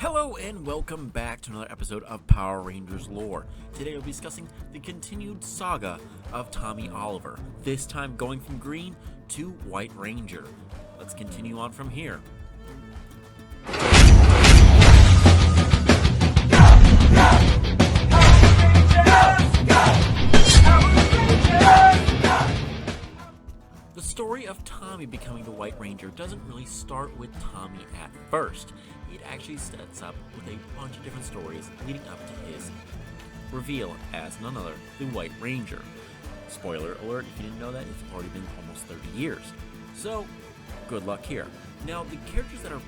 Hello and welcome back to another episode of Power Rangers Lore. Today we'll be discussing the continued saga of Tommy Oliver, this time going from Green to White Ranger. Let's continue on from here. The story of Tommy becoming the White Ranger doesn't really start with Tommy at first. It actually sets up with a bunch of different stories leading up to his reveal as none other the White Ranger. Spoiler alert, if you didn't know that, it's already been almost 30 years. So, good luck here. Now, the characters that are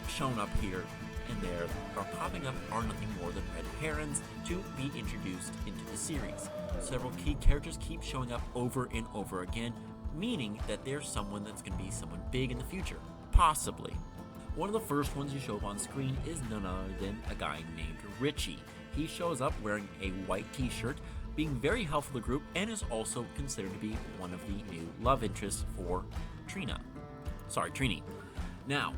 shown up here and there are popping up are nothing more than red herrings to be introduced into the series. Several key characters keep showing up over and over again, meaning that there's someone that's going to be someone big in the future. Possibly. One of the first ones you show up on screen is none other than a guy named Richie. He shows up wearing a white t-shirt, being very helpful to the group, and is also considered to be one of the new love interests for Trini. Now,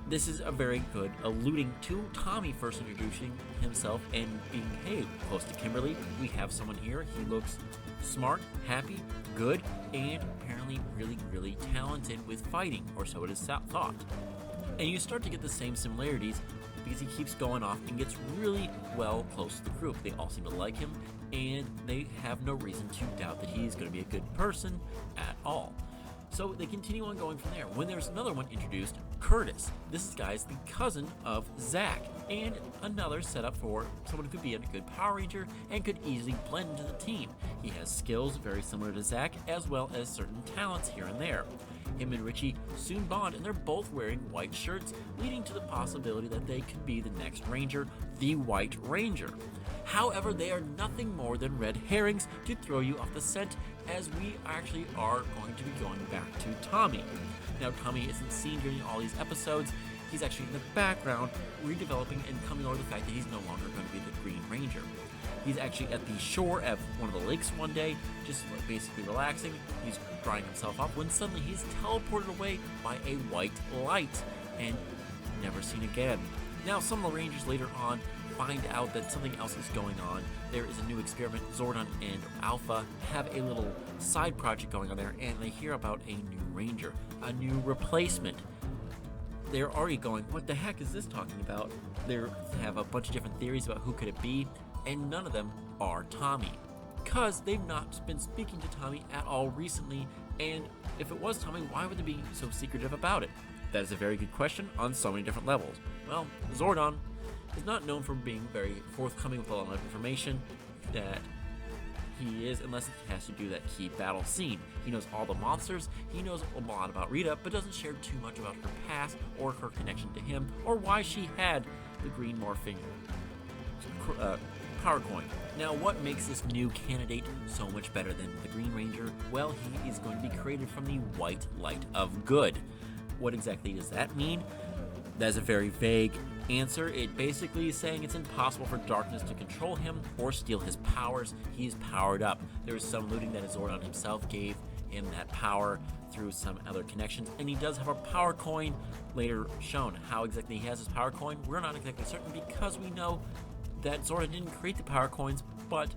this is a very good alluding to Tommy first introducing himself and being, hey, close to Kimberly, we have someone here. He looks smart, happy, good, and apparently really, really talented with fighting, or so it is thought. And you start to get the same similarities because he keeps going off and gets really well close to the group. They all seem to like him, and they have no reason to doubt that he's going to be a good person at all. So they continue on going from there. When there's another one introduced, Curtis. This guy's the cousin of Zach, and another setup for someone who could be a good Power Ranger and could easily blend into the team. He has skills very similar to Zach, as well as certain talents here and there. Him and Richie soon bond, and they're both wearing white shirts, leading to the possibility that they could be the next Ranger, the White Ranger. However, they are nothing more than red herrings to throw you off the scent, as we actually are going to be going back to Tommy. Now, Tommy isn't seen during all these episodes. He's actually in the background, redeveloping and coming over the fact that he's no longer going to be the Green Ranger. He's actually at the shore of one of the lakes one day, just basically relaxing. He's drying himself off when suddenly he's teleported away by a white light and never seen again. Now, some of the Rangers later on find out that something else is going on. There is a new experiment. Zordon and Alpha have a little side project going on there, and they hear about a new Ranger, a new replacement. They're already going, what the heck is this talking about? They have a bunch of different theories about who could it be, and none of them are Tommy, because they've not been speaking to Tommy at all recently, and if it was Tommy, why would they be so secretive about it? That is a very good question on so many different levels. Well, Zordon is not known for being very forthcoming with a lot of information that he is, unless it has to do that key battle scene. He knows all the monsters, he knows a lot about Rita, but doesn't share too much about her past or her connection to him, or why she had the green morphing power coin. Now, what makes this new candidate so much better than the Green Ranger? Well, he is going to be created from the white light of good. What exactly does that mean? That is a very vague answer. It basically is saying it's impossible for darkness to control him or steal his powers. He is powered up. There is some alluding that Zordon himself gave him that power through some other connections, and he does have a power coin later shown. How exactly he has his power coin, we're not exactly certain, because we know that Zordon didn't create the power coins, but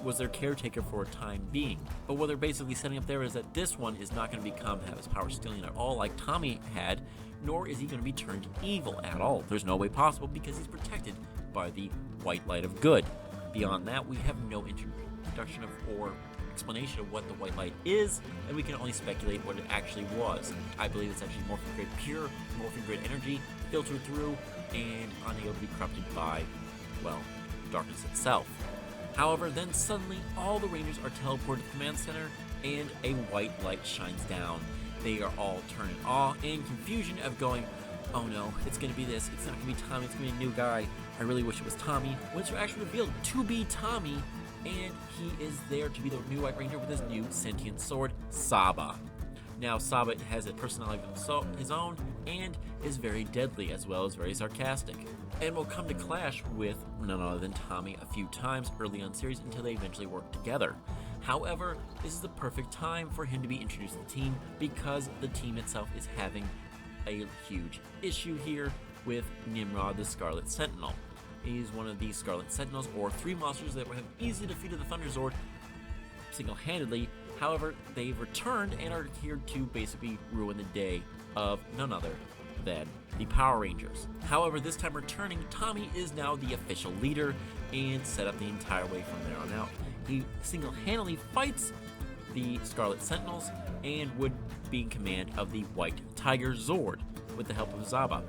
was their caretaker for a time being. But what they're basically setting up there is that this one is not going to have his power stealing at all like Tommy had, nor is he going to be turned evil at all. There's no way possible, because he's protected by the white light of good. Beyond that, we have no introduction of or explanation of what the white light is, and we can only speculate what it actually was. I believe it's actually morphing grid, pure morphing grid energy, filtered through and unable to be corrupted by, well, darkness itself. However, then suddenly all the Rangers are teleported to the command center, and a white light shines down. They are all turning awe and confusion of going, oh no, it's going to be this, it's not going to be Tommy, it's going to be a new guy. I really wish it was Tommy. When it's actually revealed to be Tommy, and he is there to be the new White Ranger with his new sentient sword, Saba. Now, Saba has a personality of his own and is very deadly, as well as very sarcastic, and will come to clash with none other than Tommy a few times early on series until they eventually work together. However, this is the perfect time for him to be introduced to the team, because the team itself is having a huge issue here with Nimrod the Scarlet Sentinel. He's one of these Scarlet Sentinels, or 3 monsters that have easily defeated the Thunder Zord single-handedly. However, they've returned and are here to basically ruin the day of none other than the Power Rangers. However, this time returning, Tommy is now the official leader and set up the entire way from there on out. He single-handedly fights the Scarlet Sentinels and would be in command of the White Tiger Zord with the help of Saba.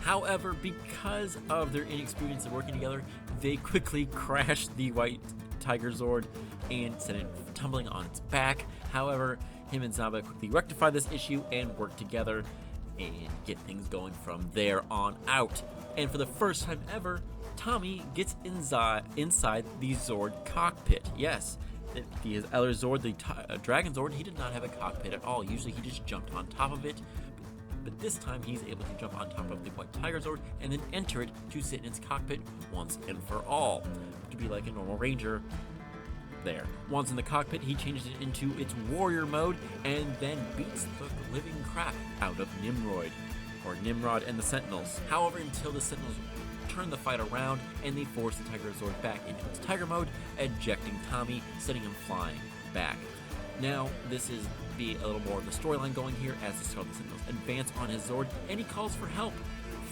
However, because of their inexperience in working together, they quickly crash the White Tiger Zord and send it tumbling on its back. However, him and Saba quickly rectify this issue and work together and get things going from there on out. And for the first time ever, Tommy gets inside the Zord cockpit. Yes, the other Zord, the Dragon Zord, he did not have a cockpit at all. Usually he just jumped on top of it. But this time he's able to jump on top of the White Tiger Zord and then enter it to sit in its cockpit once and for all. To be like a normal ranger there. Once in the cockpit, he changes it into its warrior mode and then beats the living crap out of Nimrod and the Sentinels. However, until the Sentinels turn the fight around and they force the Tiger Zord back into its Tiger mode, ejecting Tommy, sending him flying back. Now, this is a little more of the storyline going here as the Scarlet Sentinels advance on his Zord, and he calls for help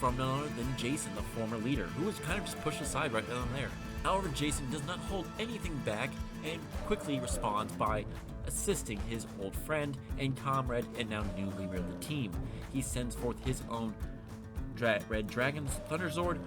from none other than Jason, the former leader, who was kind of just pushed aside right down there. However, Jason does not hold anything back and quickly responds by assisting his old friend and comrade and now new leader of the team. He sends forth his own Red Dragon's Thunder Zord,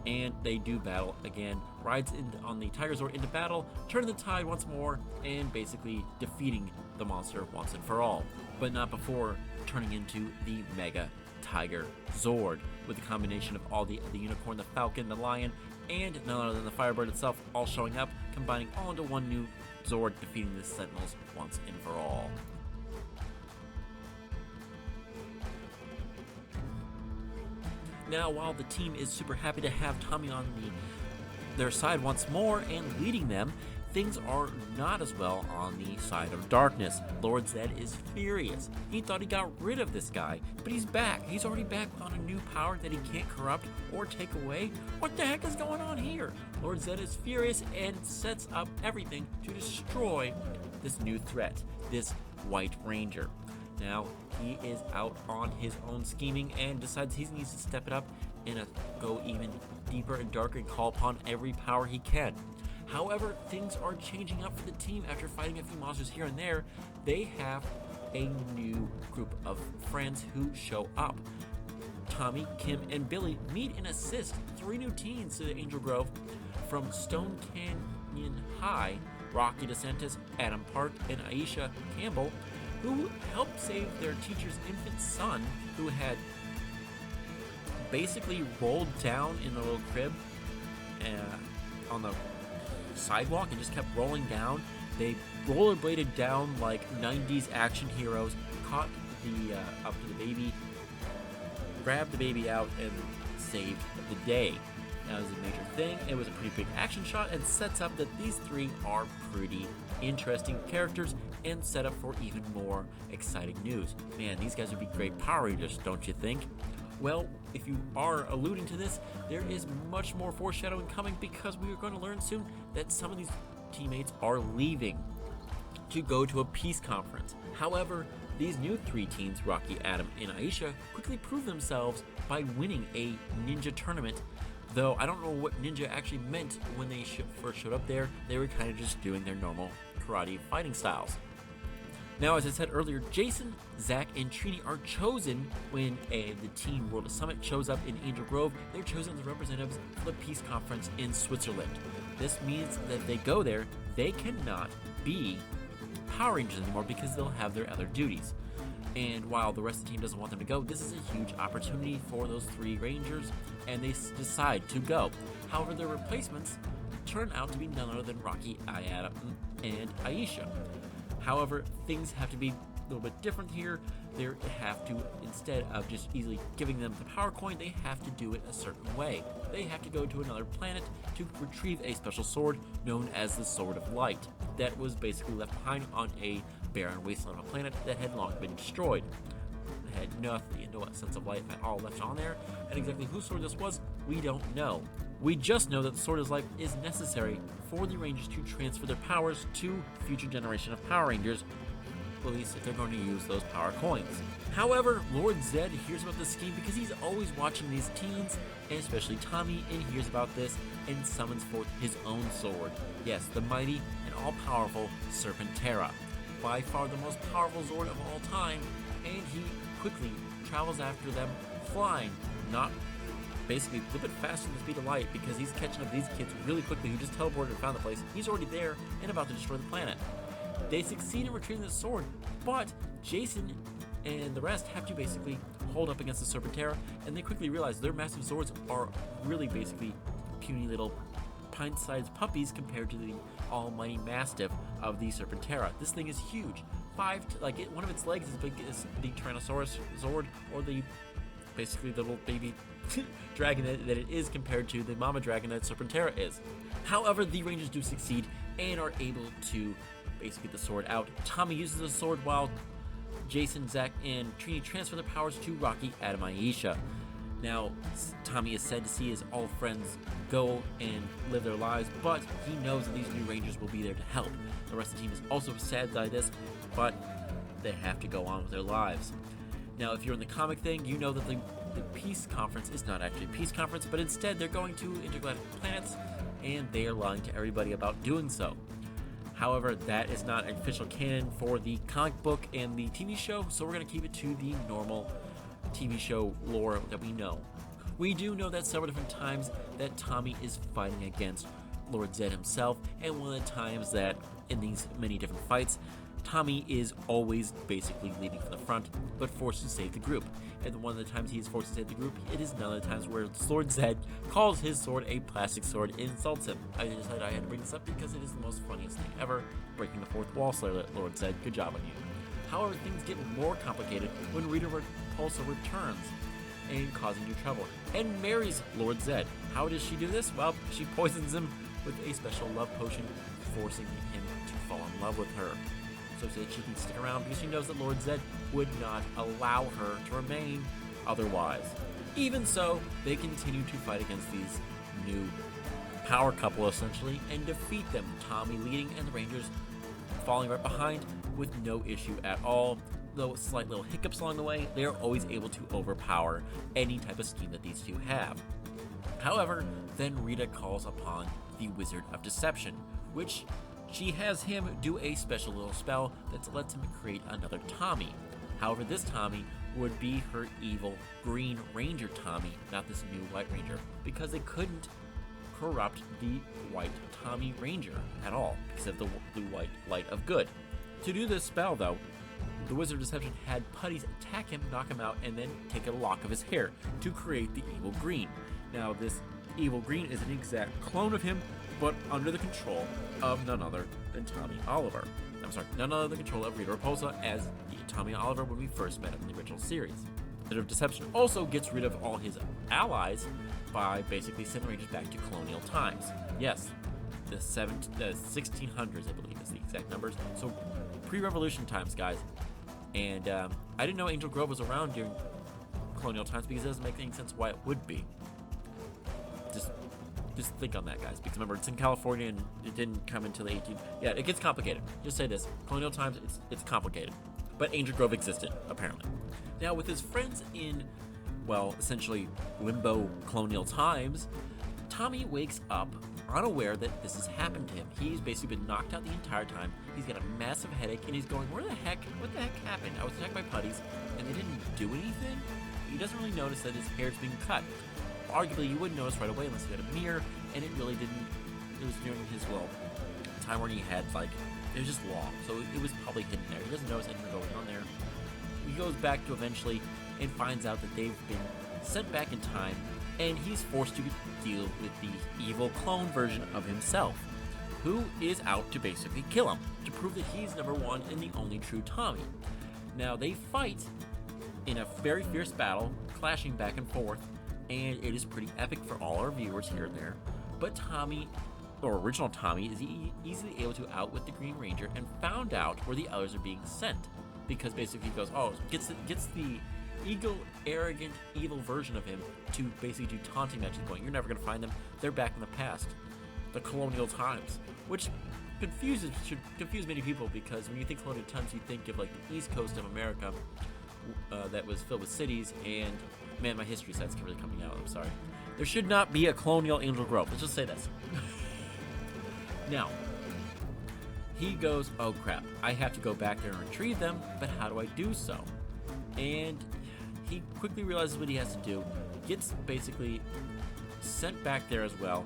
and they do battle again, rides on the Tiger Zord into battle, turning the tide once more, and basically defeating the monster once and for all. But not before turning into the Mega Tiger Zord, with a combination of all the Unicorn, the Falcon, the Lion, and none other than the Firebird itself all showing up, combining all into one new Zord, defeating the Sentinels once and for all. Now, while the team is super happy to have Tommy on their side once more and leading them, things are not as well on the side of darkness. Lord Zed is furious. He thought he got rid of this guy, but he's back. He's already back on a new power that he can't corrupt or take away. What the heck is going on here? Lord Zed is furious and sets up everything to destroy this new threat, this White Ranger. Now, he is out on his own scheming and decides he needs to step it up and go even deeper and darker and call upon every power he can. However, things are changing up for the team after fighting a few monsters here and there. They have a new group of friends who show up. Tommy, Kim, and Billy meet and assist 3 new teens to the Angel Grove from Stone Canyon High: Rocky DeSantis, Adam Park, and Aisha Campbell, who helped save their teacher's infant son, who had basically rolled down in the little crib on the sidewalk and just kept rolling down. They rollerbladed down like 90s action heroes, caught up to the baby, grabbed the baby out, and saved the day. That was a major thing. It was a pretty big action shot and sets up that these 3 are pretty interesting characters and set up for even more exciting news. Man, these guys would be great Power Rangers, don't you think? Well, if you are alluding to this, there is much more foreshadowing coming, because we are going to learn soon that some of these teammates are leaving to go to a peace conference. However, these new 3 teens, Rocky, Adam, and Aisha, quickly prove themselves by winning a ninja tournament. Though I don't know what ninja actually meant when they first showed up there. They were kind of just doing their normal karate fighting styles. Now, as I said earlier, Jason, Zach, and Trini are chosen when the Teen World Summit shows up in Angel Grove. They're chosen as representatives for the Peace Conference in Switzerland. This means that if they go there, they cannot be Power Rangers anymore because they'll have their other duties. And while the rest of the team doesn't want them to go, this is a huge opportunity for those 3 Rangers, and they decide to go. However, their replacements turn out to be none other than Rocky, Adam, and Aisha. However, things have to be a little bit different here. They have to, instead of just easily giving them the power coin, they have to do it a certain way. They have to go to another planet to retrieve a special sword known as the Sword of Light that was basically left behind on a barren wasteland of a planet that had long been destroyed. had nothing, no sense of life at all left on there, and exactly whose sword this was, we don't know. We just know that the Sword of Life is necessary for the Rangers to transfer their powers to future generation of Power Rangers, at least if they're going to use those power coins. However, Lord Zed hears about this scheme because he's always watching these teens, and especially Tommy, and hears about this and summons forth his own sword. Yes, the mighty and all-powerful Serpentera, by far the most powerful Zord of all time, and he quickly travels after them, flying, not basically a little bit faster than the speed of light, because he's catching up to these kids really quickly who just teleported and found the place. He's already there and about to destroy the planet. They succeed in retrieving the sword, but Jason and the rest have to basically hold up against the Serpentera, and they quickly realize their massive swords are really basically puny little pint-sized puppies compared to the almighty mastiff of the Serpentera. This thing is huge. One of its legs is as big as the Tyrannosaurus Zord, or the basically the little baby dragon that it is compared to the mama dragon that Serpentera is. However, the Rangers do succeed and are able to basically get the sword out. Tommy uses the sword while Jason, Zack, and Trini transfer their powers to Rocky, Adam, and Aisha. Now, Tommy is sad to see his old friends go and live their lives, but he knows that these new Rangers will be there to help. The rest of the team is also sad by this, but they have to go on with their lives. Now, if you're in the comic thing, you know that the Peace Conference is not actually a Peace Conference, but instead they're going to intergalactic planets, and they are lying to everybody about doing so. However, that is not official canon for the comic book and the TV show, so we're going to keep it to the normal TV show lore that we know. We do know that several different times that Tommy is fighting against Lord Zed himself, and one of the times that in these many different fights, Tommy is always basically leading from the front, but forced to save the group. And one of the times he is forced to save the group, it is none of the times where Lord Zed calls his sword a plastic sword and insults him. I decided I had to bring this up because it is the most funniest thing ever, breaking the fourth wall, Lord Zed. Good job on you. However, things get more complicated when Rita Repulsa returns and causing new trouble, and marries Lord Zed. How does she do this? Well, she poisons him with a special love potion, forcing him to fall in love with her, so that she can stick around because she knows that Lord Zed would not allow her to remain otherwise. Even so, they continue to fight against these new power couple, essentially, and defeat them, Tommy leading and the Rangers falling right behind with no issue at all. Though slight little hiccups along the way, they are always able to overpower any type of scheme that these two have. However, then Rita calls upon the Wizard of Deception, which she has him do a special little spell that lets him create another Tommy. However, this Tommy would be her evil Green Ranger Tommy, not this new White Ranger, because they couldn't corrupt the White Tommy Ranger at all because of the white light of good. To do this spell, though, the Wizard of Deception had putties attack him, knock him out, and then take a lock of his hair to create the Evil Green. Now, this Evil Green is an exact clone of him, but under the control of none other than Tommy Oliver. None other than the control of Rita Repulsa as Tommy Oliver when we first met him in the original series. The Wizard of Deception also gets rid of all his allies by basically sending Rangers back to colonial times. Yes, the 1600s, I believe, is the exact numbers. So pre-revolution times, guys. And I didn't know Angel Grove was around during colonial times because it doesn't make any sense why it would be. Just think on that, guys, because remember, it's in California and it didn't come until the 18... Yeah, it gets complicated. Just say this. Colonial times, it's complicated. But Angel Grove existed, apparently. Now, with his friends in, well, essentially limbo colonial times, Tommy wakes up unaware that this has happened to him. He's basically been knocked out the entire time. He's got a massive headache, and he's going, what the heck happened? I was attacked by putties, and they didn't do anything? He doesn't really notice that his hair's being cut. Arguably, you wouldn't notice right away unless you had a mirror, and it really didn't. It was during his, time when he had, it was just long, so it was probably hidden there. He doesn't notice anything going on there. He goes back to eventually and finds out that they've been sent back in time, and he's forced to deal with the evil clone version of himself, who is out to basically kill him, to prove that he's number one and the only true Tommy. Now, they fight in a very fierce battle, clashing back and forth, and it is pretty epic for all our viewers here and there. But Tommy, or original Tommy, is easily able to outwit the Green Ranger and found out where the others are being sent. Because basically he goes, gets the arrogant, evil version of him to basically do taunting matches going, you're never going to find them. They're back in the past. The colonial times. Which should confuse many people, because when you think colonial times, you think of like the east coast of America that was filled with cities, and man, my history site's really coming out, I'm sorry. There should not be a colonial Angel Grove. Let's just say this. Now, he goes, oh crap, I have to go back there and retrieve them, but how do I do so? And he quickly realizes what he has to do, gets basically sent back there as well,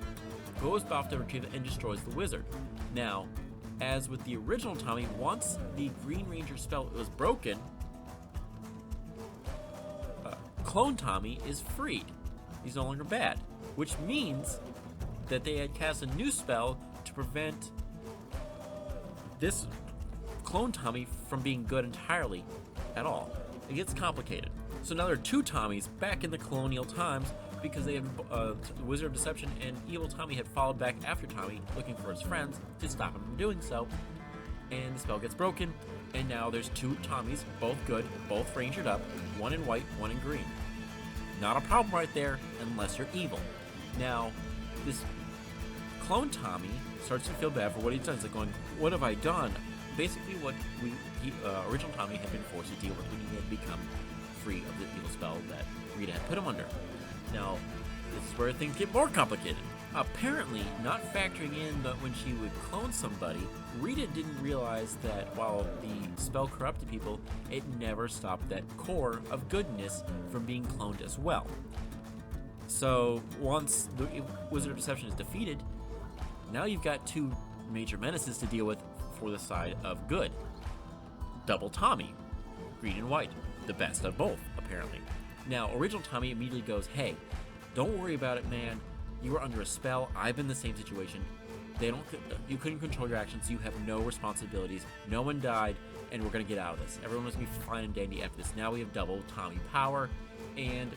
goes off to retrieve it, and destroys the wizard. Now, as with the original Tommy, once the Green Ranger spell was broken, Clone Tommy is freed. He's no longer bad, which means that they had cast a new spell to prevent this Clone Tommy from being good entirely at all. It gets complicated. So now there are two Tommies back in the colonial times, because they have Wizard of Deception and Evil Tommy had followed back after Tommy, looking for his friends to stop him from doing so. And the spell gets broken, and now there's two Tommies, both good, both rangered up, one in white, one in green. Not a problem right there, unless you're evil. Now, this Clone Tommy starts to feel bad for what he's done. He's like going, what have I done? Basically what original Tommy had been forced to deal with when he had become free of the evil spell that Rita had put him under. Now, this is where things get more complicated. Apparently, not factoring in that when she would clone somebody, Rita didn't realize that while the spell corrupted people, it never stopped that core of goodness from being cloned as well. So, once the Wizard of Deception is defeated, now you've got two major menaces to deal with for the side of good. Double Tommy, green and white, the best of both, apparently. Now, original Tommy immediately goes, hey, don't worry about it, man. You were under a spell. I've been in the same situation. You couldn't control your actions. You have no responsibilities. No one died, and we're going to get out of this. Everyone was going to be fine and dandy after this. Now we have double Tommy power, and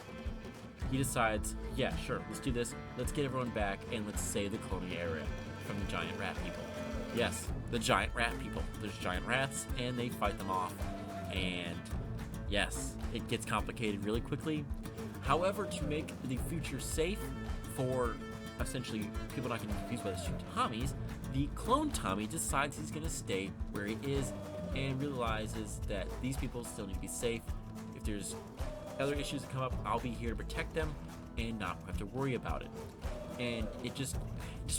he decides, yeah, sure, let's do this. Let's get everyone back, and let's save the colonial area from the giant rat people. Yes, the giant rat people. There's giant rats, and they fight them off. And yes, it gets complicated really quickly. However, to make the future safe for essentially people not getting confused by the two Tommies, the clone Tommy decides he's going to stay where he is and realizes that these people still need to be safe. If there's other issues that come up, I'll be here to protect them and not have to worry about it. And it just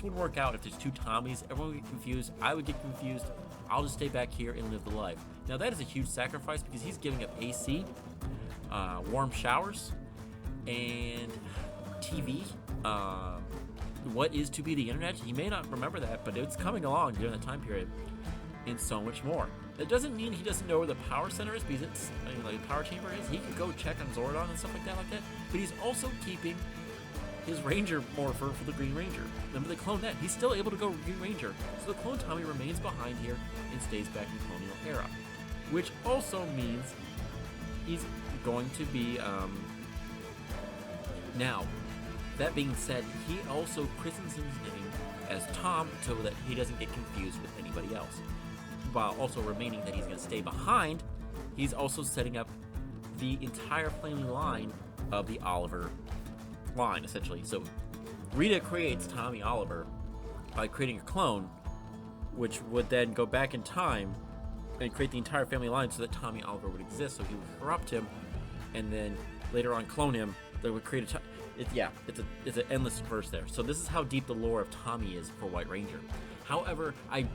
wouldn't work out if there's two Tommies. Everyone would get confused. I would get confused. I'll just stay back here and live the life. Now that is a huge sacrifice, because he's giving up AC, warm showers, and TV, what is to be the internet. He may not remember that, but it's coming along during that time period, and so much more. That doesn't mean he doesn't know where the power center is, because it's, like the power chamber is. He can go check on Zordon and stuff like that, but he's also keeping his Ranger morpher for the Green Ranger. Remember they cloned that. He's still able to go Green Ranger. So the clone Tommy remains behind here and stays back in colonial era. Which also means he's going to be, now, that being said, he also christens his name as Tom so that he doesn't get confused with anybody else. While also remaining that he's going to stay behind, he's also setting up the entire family line of the Oliver line, essentially. So Rita creates Tommy Oliver by creating a clone, which would then go back in time and create the entire family line so that Tommy Oliver would exist, so he would corrupt him, and then later on clone him. They would create it's an endless verse there. So this is how deep the lore of Tommy is for White Ranger. However, I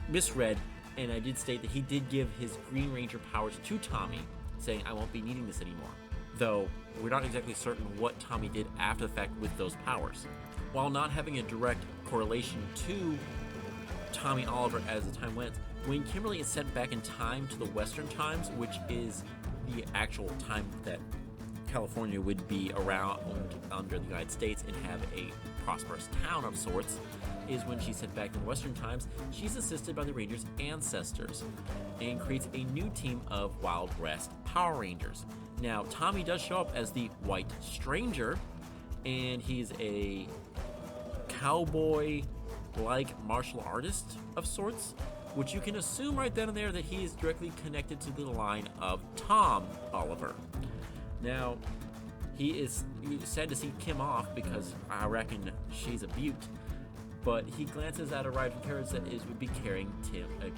misread, and I did state that he did give his Green Ranger powers to Tommy, saying, I won't be needing this anymore. Though, we're not exactly certain what Tommy did after the fact with those powers. While not having a direct correlation to Tommy Oliver as the time went, when Kimberly is sent back in time to the Western times, which is the actual time that California would be around under the United States and have a prosperous town of sorts, is when she's sent back in Western times. She's assisted by the Rangers' ancestors and creates a new team of Wild West Power Rangers. Now, Tommy does show up as the White Stranger, and he's a cowboy-like martial artist of sorts, which you can assume right then and there that he is directly connected to the line of Tom Oliver. Now, he is sad to see Kim off because I reckon she's a beaut. But he glances at a riding carriage that would be carrying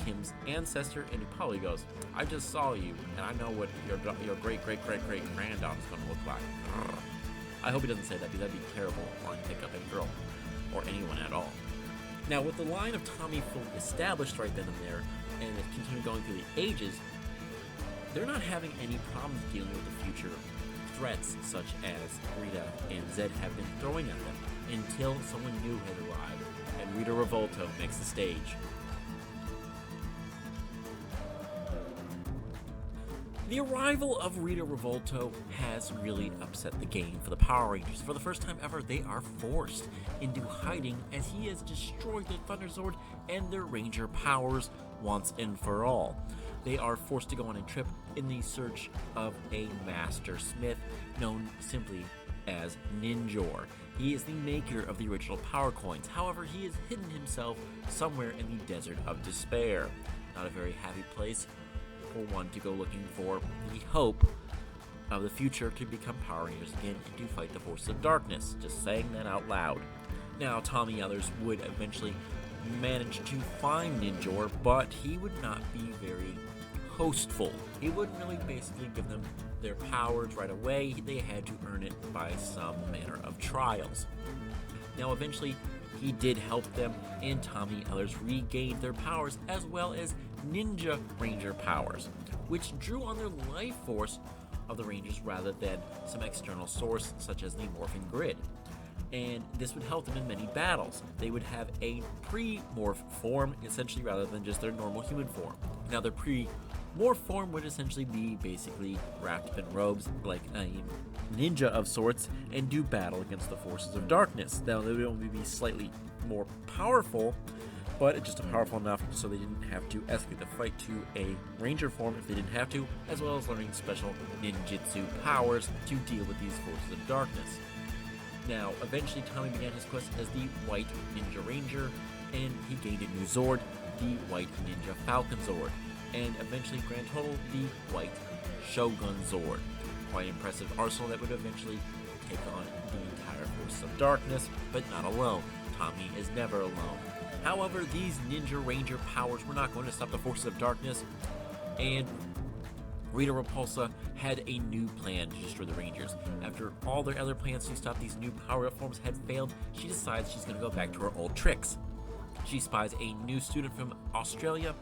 Kim's ancestor, and he probably goes, "I just saw you, and I know what your great great great great granddaughter's going to look like." I hope he doesn't say that, because that'd be terrible line to pick up a girl or anyone at all. Now, with the line of Tommy fully established right then and there, and it continued going through the ages, they're not having any problems dealing with the future threats such as Rita and Zed have been throwing at them, until someone new has arrived, and Rita Revolto makes the stage. The arrival of Rita Revolto has really upset the game for the Power Rangers. For the first time ever, they are forced into hiding as he has destroyed the Thunder Zord and their Ranger powers once and for all. They are forced to go on a trip in the search of a Master Smith known simply as Ninjor. He is the maker of the original Power Coins. However, he has hidden himself somewhere in the Desert of Despair. Not a very happy place for one to go looking for the hope of the future to become Power Rangers again and to fight the forces of darkness. Just saying that out loud. Now, Tommy and others would eventually manage to find Ninjor, but he would not be very hostful. He wouldn't really basically give them their powers right away. They had to earn it by some manner of trials. Now, eventually, he did help them, and Tommy and others regained their powers, as well as Ninja Ranger powers, which drew on their life force of the Rangers rather than some external source such as the morphing grid. And this would help them in many battles. They would have a pre-morph form, essentially, rather than just their normal human form. Now, their pre-morph form would essentially be basically wrapped up in robes like a ninja of sorts and do battle against the forces of darkness. Now, they would only be slightly more powerful, but just powerful enough so they didn't have to escalate the fight to a ranger form if they didn't have to, as well as learning special ninjutsu powers to deal with these forces of darkness. Now, eventually Tommy began his quest as the White Ninja Ranger, and he gained a new Zord, the White Ninja Falcon Zord, and eventually, grand total, the White Shogun Zord. Quite impressive arsenal that would eventually take on the entire force of darkness, but not alone. Tommy is never alone. However, these Ninja Ranger powers were not going to stop the forces of darkness, and Rita Repulsa had a new plan to destroy the Rangers. After all their other plans to stop these new power-up forms had failed, she decides she's going to go back to her old tricks. She spies a new student from Australia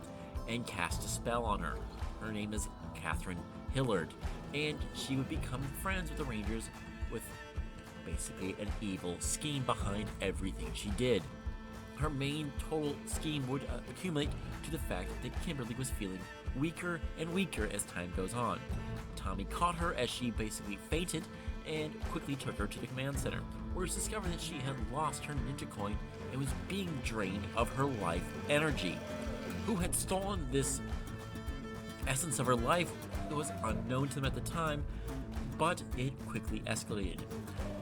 and casts a spell on her. Her name is Catherine Hillard, and she would become friends with the Rangers with basically an evil scheme behind everything she did. Her main total scheme would accumulate to the fact that Kimberly was feeling weaker and weaker as time goes on. Tommy caught her as she basically fainted and quickly took her to the command center, where it's discovered that she had lost her ninja coin and was being drained of her life energy. Who had stolen this essence of her life was unknown to them at the time, but it quickly escalated.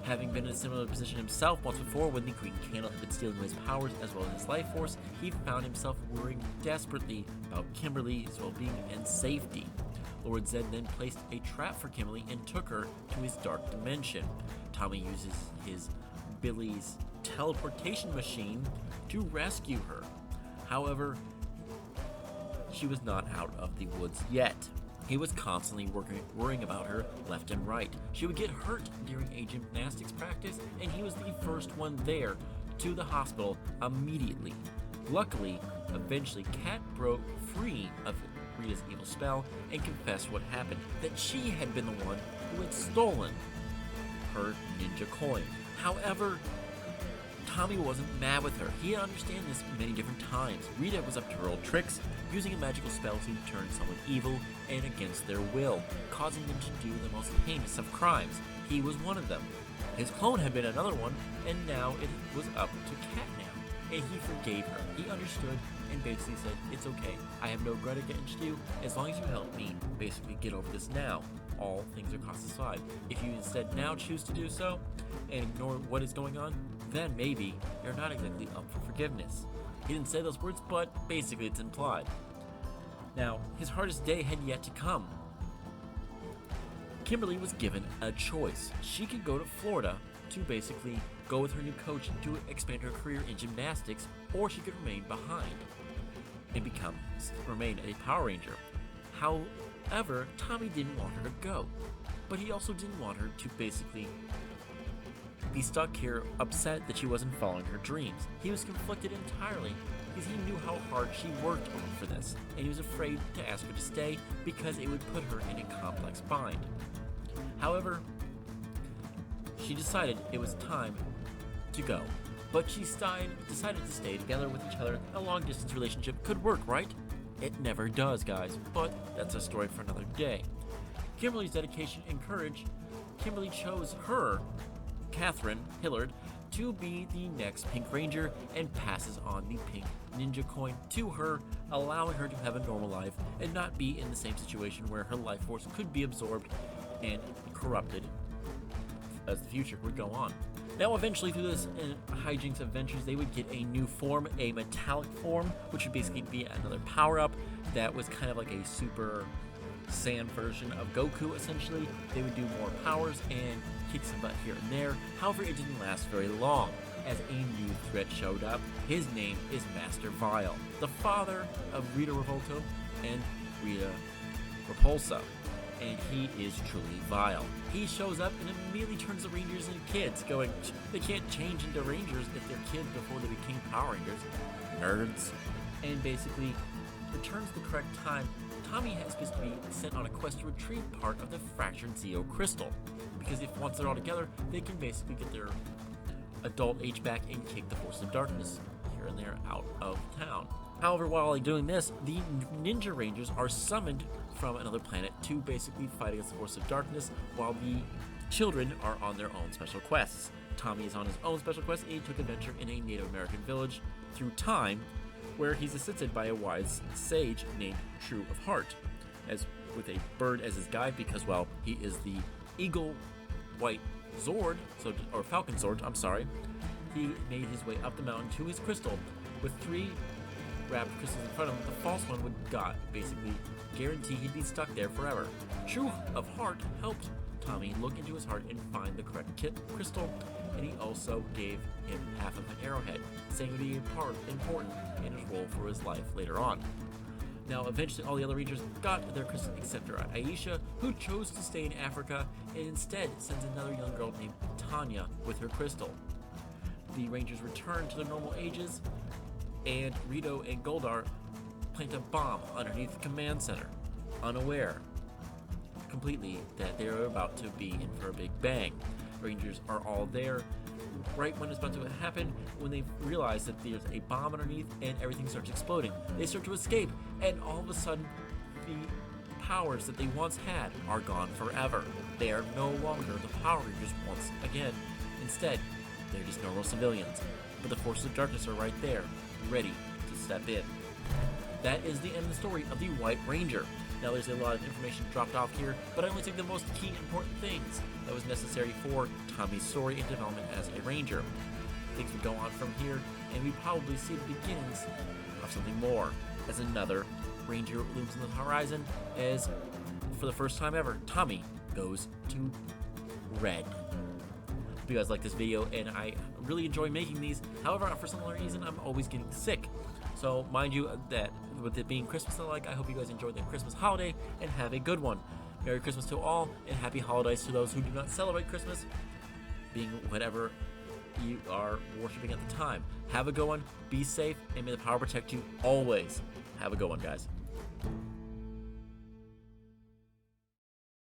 Having been in a similar position himself once before when the Green Candle had been stealing his powers as well as his life force, he found himself worrying desperately about Kimberly's well-being and safety. Lord Zed then placed a trap for Kimberly and took her to his dark dimension. Tommy uses his Billy's teleportation machine to rescue her. However, she was not out of the woods yet. He was constantly worrying about her left and right. She would get hurt during a gymnastics practice, and he was the first one there to the hospital immediately. Luckily, eventually Kat broke free of Rita's evil spell and confessed what happened, that she had been the one who had stolen her ninja coin. However, Tommy wasn't mad with her. He had understood this many different times. Rita was up to her old tricks, using a magical spell to turn someone evil and against their will, causing them to do the most heinous of crimes. He was one of them. His clone had been another one, and now it was up to Kat now. And he forgave her. He understood and basically said, "It's okay. I have no grudge against you. As long as you help me basically get over this now, all things are cast aside. If you instead now choose to do so and ignore what is going on, then maybe you're not exactly up for forgiveness." He didn't say those words, but basically it's implied. Now, his hardest day had yet to come. Kimberly was given a choice. She could go to Florida to basically go with her new coach to expand her career in gymnastics, or she could remain behind and remain a Power Ranger. However, Tommy didn't want her to go, but he also didn't want her to basically be stuck here, upset that she wasn't following her dreams. He was conflicted entirely because he knew how hard she worked for this, and he was afraid to ask her to stay because it would put her in a complex bind. However, she decided it was time to go, but she decided to stay together with each other. A long-distance relationship could work, right? It never does, guys, but that's a story for another day. Kimberly's dedication and courage. Kimberly chose her, Catherine Hillard, to be the next Pink Ranger and passes on the Pink Ninja coin to her, allowing her to have a normal life and not be in the same situation where her life force could be absorbed and corrupted as the future would go on. Now, eventually, through this hijinks adventures, they would get a new form, a metallic form, which would basically be another power-up that was kind of like a Super Saiyan version of Goku, essentially. They would do more powers and kick some butt here and there. However, it didn't last very long, as a new threat showed up. His name is Master Vile, the father of Rita Revolto and Rita Repulsa, and he is truly vile. He shows up and immediately turns the Rangers into kids, going, they can't change into Rangers if they're kids before they became Power Rangers. Nerds. And basically returns the correct time. Tommy has to be sent on a quest to retrieve part of the fractured Zeo crystal, because if once they're all together, they can basically get their adult age back and kick the forces of darkness here and there out of town. However, while doing this, the Ninja Rangers are summoned from another planet to basically fight against the forces of darkness, while the children are on their own special quests. Tommy is on his own special quest, and he took adventure in a Native American village through time, where he's assisted by a wise sage named True of Heart, as with a bird as his guide, because, well, he is the Eagle White Zord, or Falcon Zord, I'm sorry. He made his way up the mountain to his crystal, with 3 wrapped crystals in front of him. The false one would basically guarantee he'd be stuck there forever. True of Heart helped Tommy look into his heart and find the correct crystal, and he also gave him half of an arrowhead, saying it would be important in his role for his life later on. Now, eventually, all the other Rangers got their crystal except for Aisha, who chose to stay in Africa and instead sends another young girl named Tanya with her crystal. The Rangers return to their normal ages, and Rito and Goldar plant a bomb underneath the command center, unaware completely that they are about to be in for a big bang. Rangers are all there right when it's about to happen, when they realize that there's a bomb underneath and everything starts exploding. They start to escape, and all of a sudden, the powers that they once had are gone forever. They are no longer the Power Rangers once again. Instead, they're just normal civilians. But the forces of darkness are right there, ready to step in. That is the end of the story of the White Ranger. Now, there's a lot of information dropped off here, but I only took the most key important things that was necessary for Tommy's story and development as a Ranger. Things would go on from here, and we'd probably see the beginnings of something more, as another Ranger looms on the horizon, as, for the first time ever, Tommy goes to red. Hope you guys like this video, and I really enjoy making these. However, for some reason, I'm always getting sick. So, mind you, that with it being Christmas alike, I hope you guys enjoy the Christmas holiday and have a good one. Merry Christmas to all, and happy holidays to those who do not celebrate Christmas, being whatever you are worshiping at the time. Have a good one, be safe, and may the power protect you always. Have a good one, guys.